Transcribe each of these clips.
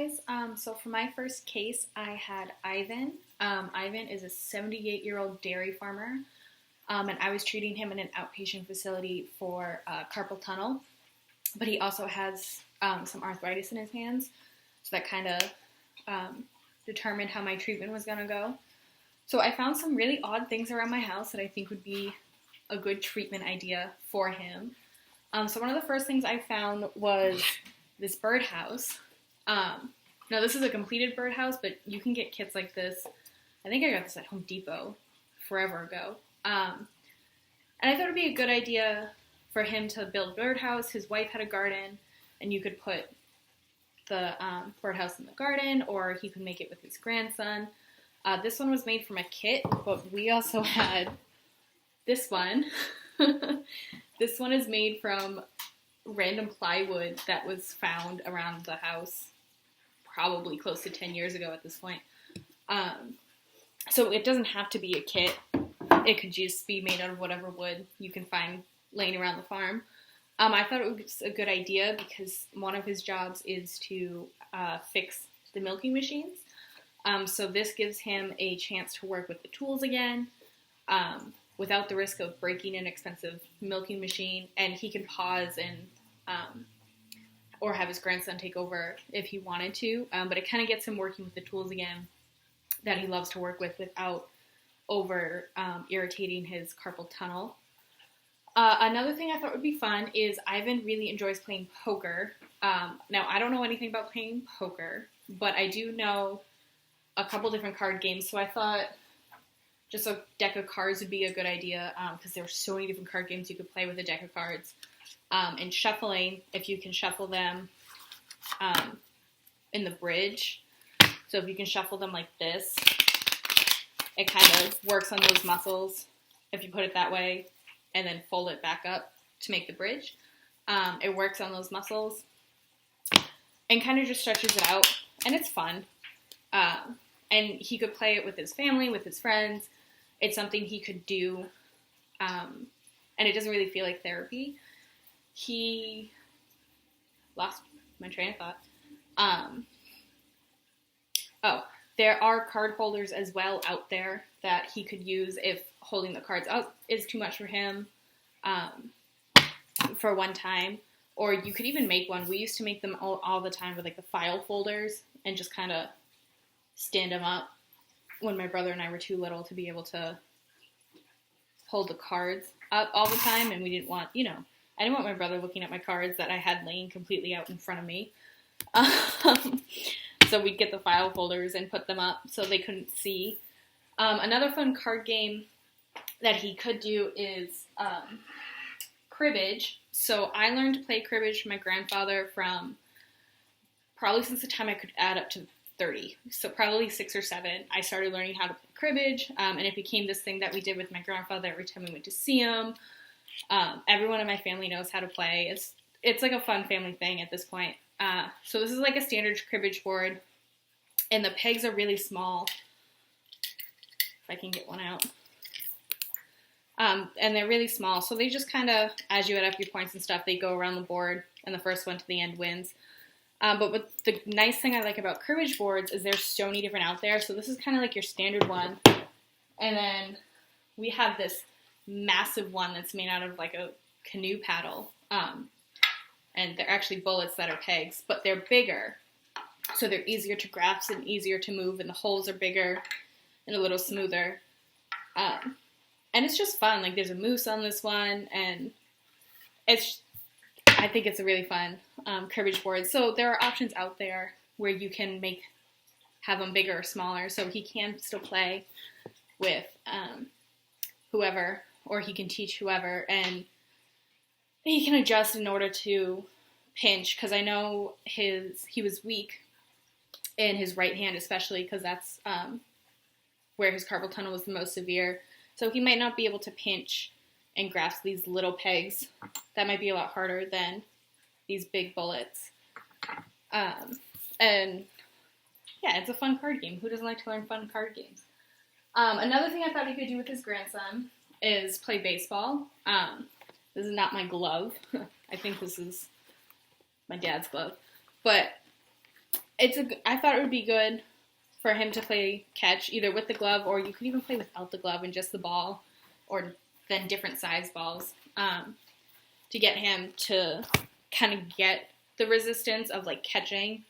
guys. So for my first case, I had Ivan. Ivan is a 78-year-old dairy farmer, and I was treating him in an outpatient facility for carpal tunnel, but he also has some arthritis in his hands, so that kind of determined how my treatment was going to go. So I found some really odd things around my house that I think would be a good treatment idea for him. So one of the first things I found was this birdhouse. Now this is a completed birdhouse, but you can get kits like this. I think I got this at Home Depot forever ago. And I thought it would be a good idea for him to build a birdhouse. His wife had a garden, and you could put the birdhouse in the garden, or he could make it with his grandson. This one was made from a kit, but we also had this one. This one is made from random plywood that was found around the house probably close to 10 years ago at this point. So it doesn't have to be a kit. It could just be made out of whatever wood you can find laying around the farm. I thought it was a good idea because one of his jobs is to fix the milking machines. So this gives him a chance to work with the tools again, without the risk of breaking an expensive milking machine, and he can pause and or have his grandson take over if he wanted to, but it kind of gets him working with the tools again that he loves to work with without over irritating his carpal tunnel. Another thing I thought would be fun is Ivan really enjoys playing poker. Now, I don't know anything about playing poker, but I do know a couple different card games, so I thought just a deck of cards would be a good idea, because there are so many different card games you could play with a deck of cards. And shuffling, if you can shuffle them in the bridge, so if you can shuffle them like this, it kind of works on those muscles if you put it that way, and then fold it back up to make the bridge. It works on those muscles and kind of just stretches it out, and it's fun. And he could play it with his family, with his friends. It's something he could do, and it doesn't really feel like therapy. He lost my train of thought. There are card holders as well out there that he could use if holding the cards up is too much for him for one time. Or you could even make one. We used to make them all the time with like the file folders and just kind of stand them up when my brother and I were too little to be able to hold the cards up all the time, and we didn't want, I didn't want my brother looking at my cards that I had laying completely out in front of me. So we'd get the file folders and put them up so they couldn't see. Another fun card game that he could do is cribbage. So I learned to play cribbage from my grandfather from probably since the time I could add up to 30. So probably 6 or 7, I started learning how to play cribbage, and it became this thing that we did with my grandfather every time we went to see him. Everyone in my family knows how to play. It's like a fun family thing at this point. So this is like a standard cribbage board, and the pegs are really small. If I can get one out. And they're really small, so they just kind of, as you add up your points and stuff, they go around the board, and the first one to the end wins. But the nice thing I like about cribbage boards is there's so many different out there. So this is kind of like your standard one. And then we have this massive one that's made out of like a canoe paddle. And they're actually bullets that are pegs, but they're bigger. So they're easier to grasp and easier to move, and the holes are bigger and a little smoother. And it's just fun. Like there's a moose on this one, and I think it's a really fun cribbage board. So there are options out there where you can have them bigger or smaller, so he can still play with whoever, or he can teach whoever, and he can adjust in order to pinch, because I know he was weak in his right hand, especially because that's where his carpal tunnel was the most severe. So he might not be able to pinch and grasp these little pegs. That might be a lot harder than these big bullets. And yeah, it's a fun card game. Who doesn't like to learn fun card games? Another thing I thought he could do with his grandson is play baseball. This is not my glove. I think this is my dad's glove. But I thought it would be good for him to play catch either with the glove, or you could even play without the glove and just the ball, or then different size balls, to get him to kind of get the resistance of like catching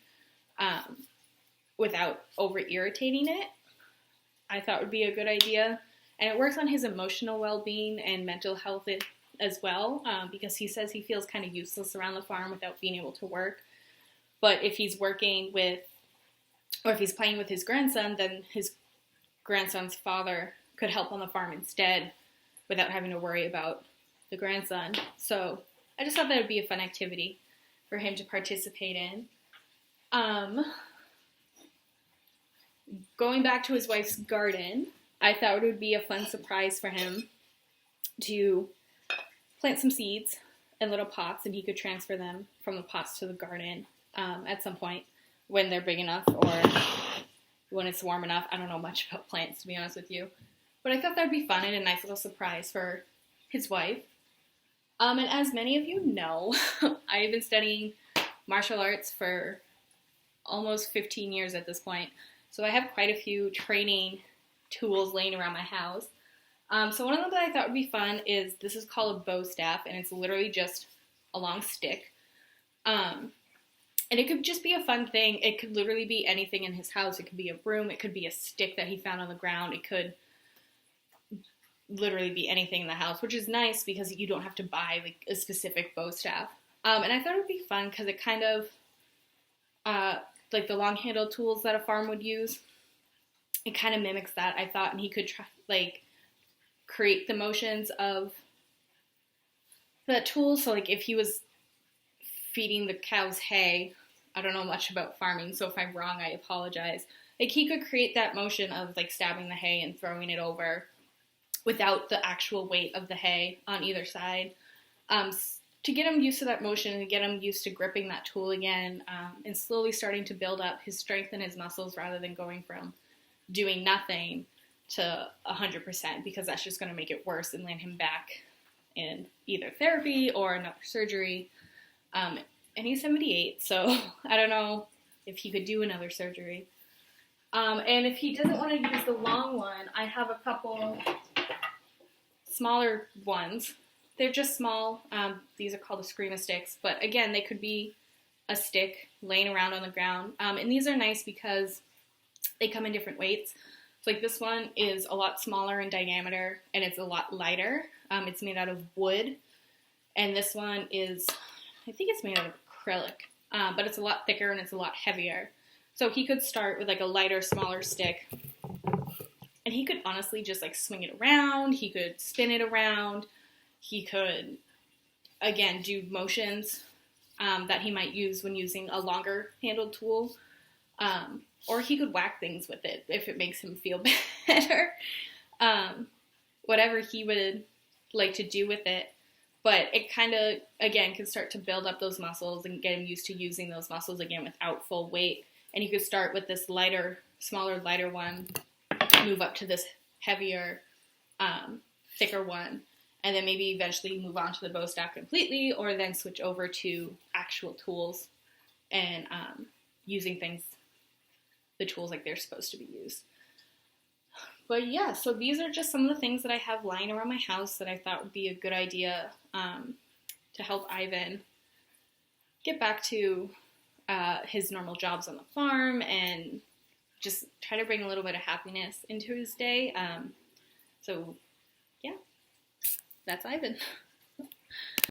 without over irritating it. I thought would be a good idea. And it works on his emotional well-being and mental health as well, because he says he feels kind of useless around the farm without being able to work. But if he's working with, or if he's playing with his grandson, then his grandson's father could help on the farm instead without having to worry about the grandson. So I just thought that would be a fun activity for him to participate in. Going back to his wife's garden, I thought it would be a fun surprise for him to plant some seeds in little pots, and he could transfer them from the pots to the garden at some point when they're big enough or when it's warm enough. I don't know much about plants, to be honest with you. But I thought that would be fun and a nice little surprise for his wife. And as many of you know, I've been studying martial arts for almost 15 years at this point. So I have quite a few training tools laying around my house. So one of them that I thought would be fun is, this is called a bow staff, and it's literally just a long stick. And it could just be a fun thing. It could literally be anything in his house. It could be a broom. It could be a stick that he found on the ground. It could literally be anything in the house, which is nice because you don't have to buy like a specific bow staff. And I thought it would be fun because it kind of, like the long-handled tools that a farm would use, it kind of mimics that, I thought, and he could try, like, create the motions of that tool. So, like, if he was feeding the cows hay, I don't know much about farming, so if I'm wrong, I apologize. Like, he could create that motion of, like, stabbing the hay and throwing it over without the actual weight of the hay on either side, to get him used to that motion and get him used to gripping that tool again, and slowly starting to build up his strength and his muscles rather than going from doing nothing to 100%, because that's just going to make it worse and land him back in either therapy or another surgery. And he's 78, so I don't know if he could do another surgery. And if he doesn't want to use the long one, I have a couple smaller ones. They're just small. These are called the Screama sticks, but again, they could be a stick laying around on the ground. And these are nice because they come in different weights. So like this one is a lot smaller in diameter and it's a lot lighter. It's made out of wood. And this one is, I think it's made out of acrylic, but it's a lot thicker and it's a lot heavier. So he could start with like a lighter, smaller stick, and he could honestly just like swing it around. He could spin it around. He could, again, do motions that he might use when using a longer handled tool. Or he could whack things with it if it makes him feel better. Whatever he would like to do with it. But it kind of, again, can start to build up those muscles and get him used to using those muscles again without full weight. And you could start with this lighter, smaller, lighter one, move up to this heavier, thicker one, and then maybe eventually move on to the bow staff completely, or then switch over to actual tools and using the tools like they're supposed to be used. But yeah, so these are just some of the things that I have lying around my house that I thought would be a good idea to help Ivan get back to his normal jobs on the farm and just try to bring a little bit of happiness into his day. So yeah, that's Ivan.